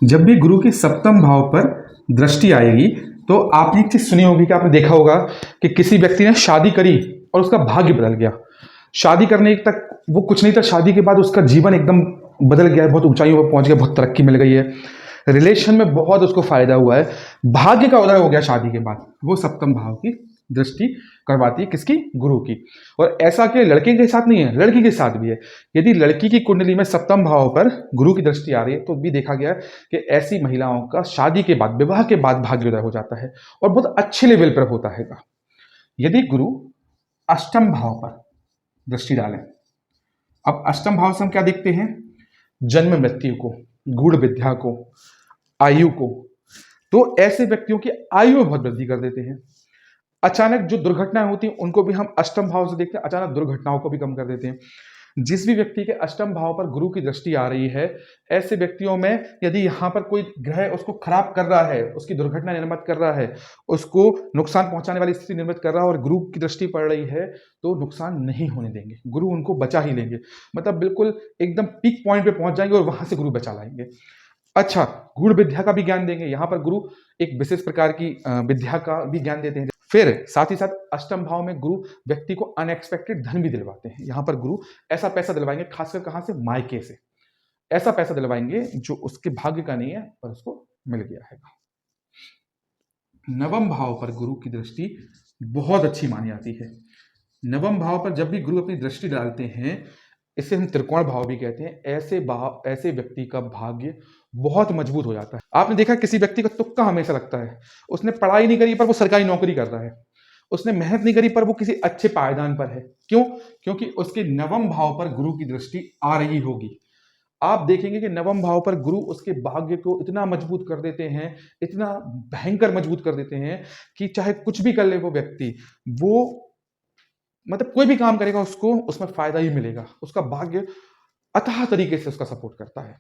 जब भी गुरु के सप्तम भाव पर दृष्टि आएगी तो आपने एक चीज सुनी होगी कि आपने देखा होगा कि किसी व्यक्ति ने शादी करी और उसका भाग्य बदल गया। शादी करने तक वो कुछ नहीं था, शादी के बाद उसका जीवन एकदम बदल गया है, बहुत ऊंचाइयों पर पहुंच गया, बहुत तरक्की मिल गई है, रिलेशन में बहुत उसको फायदा हुआ है, भाग्य का उदय हो गया शादी के बाद। वो सप्तम भाव की दृष्टि करवाती है, किसकी? गुरु की। और ऐसा कि लड़के के साथ नहीं है, लड़की के साथ भी है। यदि लड़की की कुंडली में सप्तम भाव पर गुरु की दृष्टि आ रही है तो भी देखा गया है कि ऐसी महिलाओं का शादी के बाद, विवाह के बाद भाग्योदय हो जाता है और बहुत अच्छे लेवल पर होता है। यदि गुरु अष्टम भाव पर दृष्टि डालें, अब अष्टम भाव से हम क्या देखते हैं? जन्म मृत्यु को, गूढ़ विद्या को, आयु को। तो ऐसे व्यक्तियों की आयु में बहुत वृद्धि कर देते हैं। अचानक जो दुर्घटनाएं होती हैं उनको भी हम अष्टम भाव से देखते हैं, अचानक दुर्घटनाओं को भी कम कर देते हैं। जिस भी व्यक्ति के अष्टम भाव पर गुरु की दृष्टि आ रही है, ऐसे व्यक्तियों में यदि यहाँ पर कोई ग्रह उसको खराब कर रहा है, उसकी दुर्घटना निर्मित कर रहा है, उसको नुकसान पहुंचाने वाली स्थिति निर्मित कर रहा है और गुरु की दृष्टि पड़ रही है, तो नुकसान नहीं होने देंगे, गुरु उनको बचा ही लेंगे। मतलब बिल्कुल एकदम पीक पॉइंट पे पहुंच जाएंगे और वहां से गुरु बचा लाएंगे। अच्छा, गूढ़ विद्या का भी ज्ञान देंगे। यहाँ पर गुरु एक विशेष प्रकार की विद्या का भी ज्ञान देते हैं। फिर साथ ही साथ अष्टम भाव में गुरु व्यक्ति को अनएक्सपेक्टेड धन भी दिलवाते हैं। यहाँ पर गुरु ऐसा पैसा दिलवाएंगे, खासकर कहाँ से? मायके से। ऐसा पैसा दिलवाएंगे जो उसके भाग्य का नहीं है पर उसको मिल गया है। नवम भाव पर गुरु की दृष्टि बहुत अच्छी मानी जाती है। नवम भाव पर जब भी गुरु अपनी दृष्टि डालते हैं, इसे हम त्रिकोण भाव भी कहते हैं, ऐसे व्यक्ति का भाग्य बहुत मजबूत हो जाता है। आपने देखा किसी व्यक्ति का तुक्का हमेशा लगता है, उसने पढ़ाई नहीं करी पर वो सरकारी नौकरी कर रहा है, उसने मेहनत नहीं करी पर वो किसी अच्छे पायदान पर है। क्यों? क्योंकि उसके नवम भाव पर गुरु की दृष्टि आ रही होगी। आप देखेंगे कि नवम भाव पर गुरु उसके भाग्य को इतना मजबूत कर देते हैं, इतना भयंकर मजबूत कर देते हैं कि चाहे कुछ भी कर ले वो व्यक्ति, वो मतलब कोई भी काम करेगा उसको उसमें फायदा ही मिलेगा। उसका भाग्य अथाह तरीके से उसका सपोर्ट करता है।